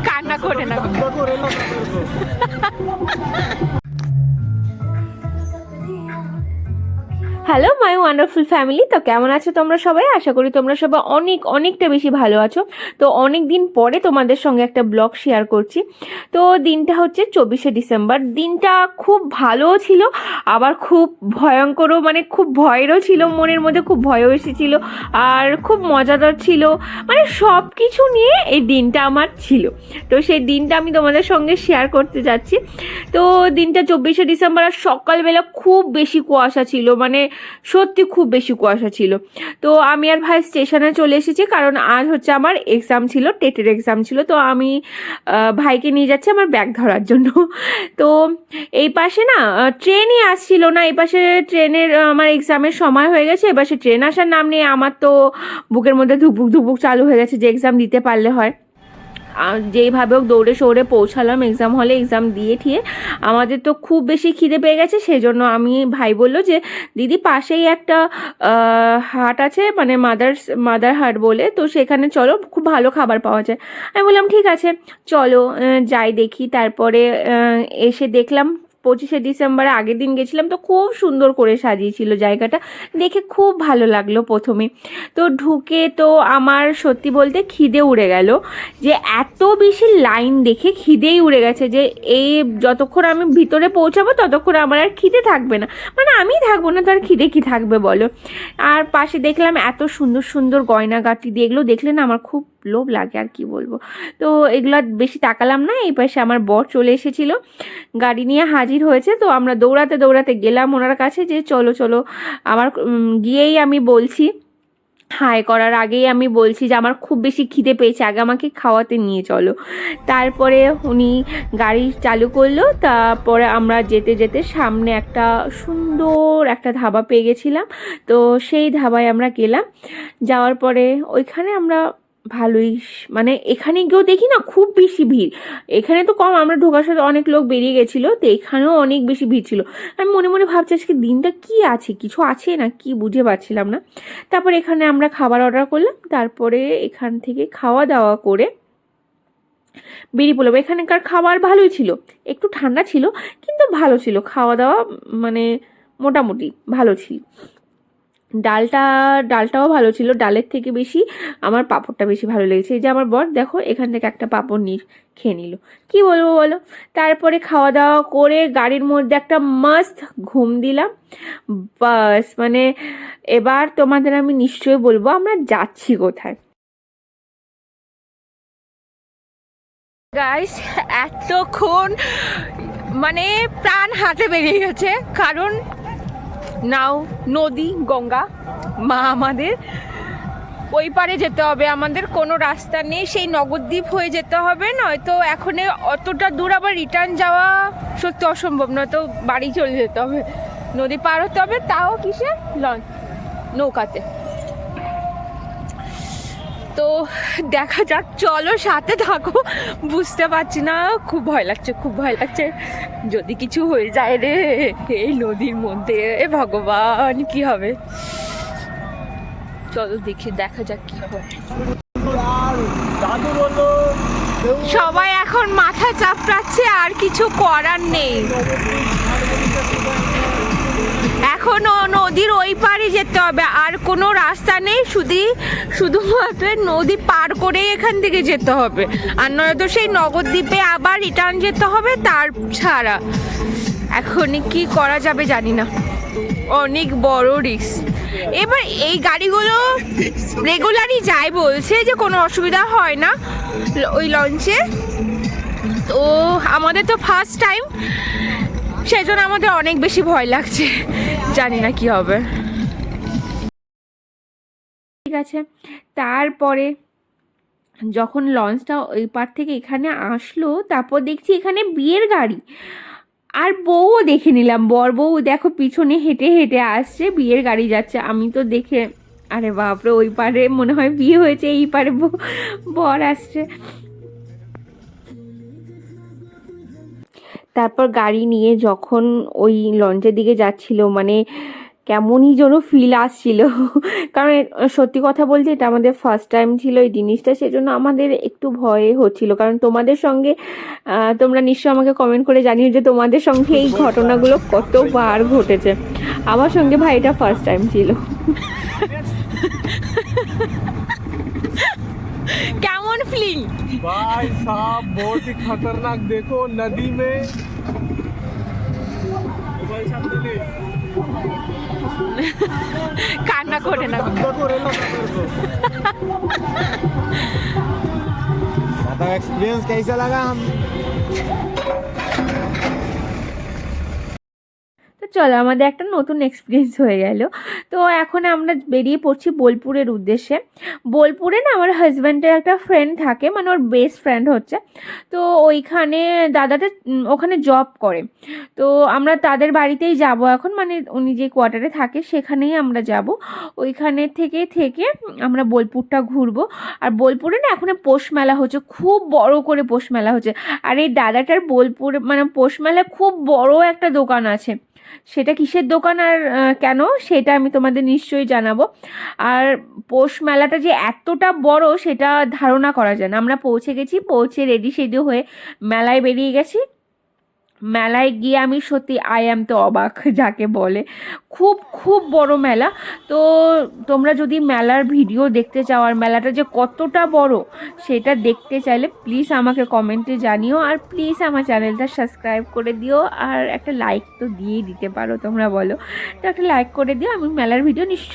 কান্না করে না। হ্যালো মাই ওয়ান্ডারফুল ফ্যামিলি, তো কেমন আছো তোমরা সবাই? আশা করি তোমরা সবাই অনেকটা বেশি ভালো আছো। তো অনেক দিন পরে তোমাদের সঙ্গে একটা ব্লগ শেয়ার করছি। তো দিনটা হচ্ছে 24শে ডিসেম্বর। দিনটা খুব ভালো ছিল, আবার খুব ভয়ঙ্করও, মানে খুব ভয়েরও ছিল, মনের মধ্যে খুব ভয়ও এসেছিল, আর খুব মজাদার ছিল, মানে সব কিছু নিয়ে এই দিনটা আমার ছিল। তো সেই দিনটা আমি তোমাদের সঙ্গে শেয়ার করতে যাচ্ছি। তো দিনটা 24শে ডিসেম্বর, আর সকালবেলা খুব বেশি কুয়াশা ছিল, মানে সত্যি খুব বেশি কুয়াশা ছিল। তো আমি আর ভাই স্টেশনে চলে এসেছি, কারণ আজ হচ্ছে আমার এক্সাম ছিল, টেটের এক্সাম ছিল। তো আমি ভাইকে নিয়ে যাচ্ছি আমার ব্যাগ ধরার জন্য। তো এই পাশে না ট্রেনই আসছিল না, এই পাশে ট্রেনের আমার এক্সামের সময় হয়ে গেছে, এবার সে ট্রেন আসার নাম নেই। আমার তো বুকের মধ্যে ধুকপুক চালু হয়ে গেছে যে এক্সাম দিতে পারলে হয়। যেইভাবে হোক দৌড়ে সৌড়ে পৌঁছালাম এক্সাম হলে, এক্সাম দিয়ে ঠিয়ে আমাদের তো খুব বেশি খিদে পেয়ে গেছে। সেই জন্য ভাই বললো যে দিদি পাশেই একটা হাট আছে, মানে মাদার হাট বলে, তো সেখানে চলো, খুব ভালো খাবার পাওয়া যায়। আমি বললাম ঠিক আছে চলো যাই দেখি। তারপরে এসে দেখলাম 25শে ডিসেম্বরে আগের দিন গেছিলাম, তো খুব সুন্দর করে সাজিয়েছিল জায়গাটা, দেখে খুব ভালো লাগলো প্রথমে। তো ঢুকে তো আমার সত্যি বলতে খিদে উড়ে গেল, যে এত বেশি লাইন দেখে খিদেই উড়ে গেছে, যে এই যতক্ষণ আমি ভিতরে পৌঁছাবো ততক্ষণ আমার আর খিদে থাকবে না, মানে আমি থাকবো না তো আর খিদে কি থাকবে বলো। আর পাশে দেখলাম এত সুন্দর সুন্দর গয়নাগাটি, এগুলো দেখলে না আমার খুব লোভ লাগে, আর কি বলবো। তো এগুলো বেশি তাকালাম না। এই পাশে আমার বর চলে এসেছিল, গাড়ি নিয়ে হাজির হয়েছে। তো আমরা দৌড়াতে দৌড়াতে গেলাম ওনার কাছে, যে চলো চলো। আমার গিয়েই আমি বলছি, হাই করার আগেই আমি বলছি যে আমার খুব বেশি খিদে পেয়েছে, আগে আমাকে খাওয়াতে নিয়ে চলো। তারপরে উনি গাড়ি চালু করলো। তারপরে আমরা যেতে যেতে সামনে একটা সুন্দর একটা ধাবা পেয়ে গেছিলাম। তো সেই ধাবায় আমরা গেলাম। যাওয়ার পরে ওইখানে আমরা ভালোই, মানে এখানে গিয়েও দেখি না খুব বেশি ভিড়। এখানে তো কম, আমরা ঢোকার সাথে অনেক লোক বেরিয়ে গেছিলো, তো এখানেও অনেক বেশি ভিড় ছিল। আমি মনে মনে ভাবছি আজকে দিনটা কি আছে, কিছু আছে না কি বুঝে পাচ্ছিলাম না। তারপর এখানে আমরা খাবার অর্ডার করলাম, তারপরে এখান থেকে খাওয়া দাওয়া করে বেরিয়ে পড়লাম। এখানকার খাবার ভালোই ছিল, একটু ঠান্ডা ছিল কিন্তু ভালো ছিল খাওয়া দাওয়া, মানে মোটামুটি ভালো ছিল। ডালটাও ভালো ছিল, ডালের থেকে বেশি আমার পাঁপড়টা বেশি ভালো লেগেছে। এই যে আমার বর দেখো এখান থেকে একটা পাঁপড় খেয়ে নিল, কি বলবো বলো। তারপরে খাওয়া দাওয়া করে গাড়ির মধ্যে একটা মাস্ত ঘুম দিলাম। বাস, মানে এবার তোমাদের আমি নিশ্চয়ই বলবো আমরা যাচ্ছি কোথায়। গাইস, এতক্ষণ মানে প্রাণ হাতে বেরিয়ে গেছে, কারণ নাও নদী গঙ্গা মা, আমাদের ওই পারে যেতে হবে, আমাদের কোনো রাস্তা নেই, সেই নগরদ্বীপ হয়ে যেতে হবে, নয়তো এখন অতটা দূর আবার রিটার্ন যাওয়া সত্যি অসম্ভব, নয়তো বাড়ি চলে যেতে হবে, নদী পার হতে হবে, তাও কিসে, নৌকাতে। তো দেখা যাক, চলো সাথে থাকো। বুঝতে পারছি না, খুব ভয় লাগছে, খুব ভয় লাগছে, যদি কিছু হয়ে যায় রে এই নদীর মধ্যে, ভগবান কি হবে। চলো দেখি, দেখা যাক কি হয়। সবাই এখন মাথা চাপড়াচ্ছে, আর কিছু করার নেই, এখনো নদীর ওই পারে যেতে হবে, আর কোনো রাস্তা নেই, শুধুমাত্র নদী পার করে এখান থেকে যেতে হবে, আর নয়তো সেই নগরদ্বীপে আবার রিটার্ন যেতে হবে, তার ছাড়া এখন কি করা যাবে জানি না, অনেক বড় রিস্ক। এবার এই গাড়িগুলো রেগুলারই যায়, বলছে যে কোনো অসুবিধা হয় না ওই লঞ্চে। তো আমাদের তো ফার্স্ট টাইম, সেজন্য আমাদের অনেক বেশি ভয় লাগছে, জানি না কি হবে। ঠিক আছে, তারপরে যখন লঞ্চটা ওই পার থেকে এখানে আসলো, তারপর দেখছি এখানে বিয়ের গাড়ি, আর বউও দেখে নিলাম, বউ দেখো পিছনে হেঁটে হেঁটে আসছে, বিয়ের গাড়ি যাচ্ছে। আমি তো দেখে আরে বাপরে, ওই পারে মনে হয় বিয়ে হয়েছে, এই পারে বর আসছে। তারপর গাড়ি নিয়ে যখন ওই লঞ্চের দিকে যাচ্ছিল মানে কেমনই যেন ফিল আসছিল কারণ সত্যি কথা বলতে এটা আমাদের ফার্স্ট টাইম ছিল এই জিনিসটা, সেজন্য আমাদের একটু ভয় হচ্ছিল। কারণ তোমাদের সঙ্গে তোমরা নিশ্চয় আমাকে কমেন্ট করে জানিও যে তোমাদের সঙ্গে এই ঘটনাগুলো কতবার ঘটেছে। আমার সঙ্গে ভাই এটা ফার্স্ট টাইম ছিল। কেমন ফিলিং भाई साहब? बहुत ही खतरनाक। देखो नदी में भाई साहब কান্না করে না बताओ एक्सपीरियंस कैसा लगा हम? তো চলো আমাদের একটা নতুন এক্সপিরিয়েন্স হয়ে গেল। তো এখন আমরা বেরিয়ে পড়ছি বোলপুরের উদ্দেশ্যে। বোলপুরে না আমার হাজব্যান্ডের একটা ফ্রেন্ড থাকে, মানে ওর বেস্ট ফ্রেন্ড হচ্ছে। তো ওইখানে দাদাটা ওখানে জব করে। তো আমরা তাদের বাড়িতেই যাব এখন, মানে উনি যে কোয়ার্টারে থাকে সেখানেই আমরা যাব। ওইখানে থেকে থেকে আমরা বোলপুরটা ঘুরবো। আর বোলপুরে না এখন পৌষ মেলা হচ্ছে, খুব বড় করে পৌষ মেলা হচ্ছে। আর এই দাদাটার বোলপুরে মানে পৌষ মেলা খুব বড় একটা দোকান আছে। সেটা কিসের দোকান আর কেন সেটা আমি তোমাদের নিশ্চয়ই জানাবো। আর পৌষ মেলাটা যে এতটা বড় সেটা ধারণা করা যায় না। আমরা পৌঁছে গেছি, পৌঁছে রেডি সেডি হয়ে মেলায় বেরিয়ে গেছি। মেলায় গিয়ে আমি সত্যি আই অ্যাম তো অবাক যাকে বলে, খুব খুব বড় মেলা। তো তোমরা যদি মেলার ভিডিও দেখতে চাও আর মেলাটা যে কতটা বড় সেটা দেখতে চাইলে প্লিজ আমাকে কমেন্টে জানিও। আর প্লিজ আমার চ্যানেলটা সাবস্ক্রাইব করে দিও, আর একটা লাইক তো দিয়েই দিতে পারো তোমরা বলো। তো একটা লাইক করে দিও, আমি মেলার ভিডিও নিশ্চয়ই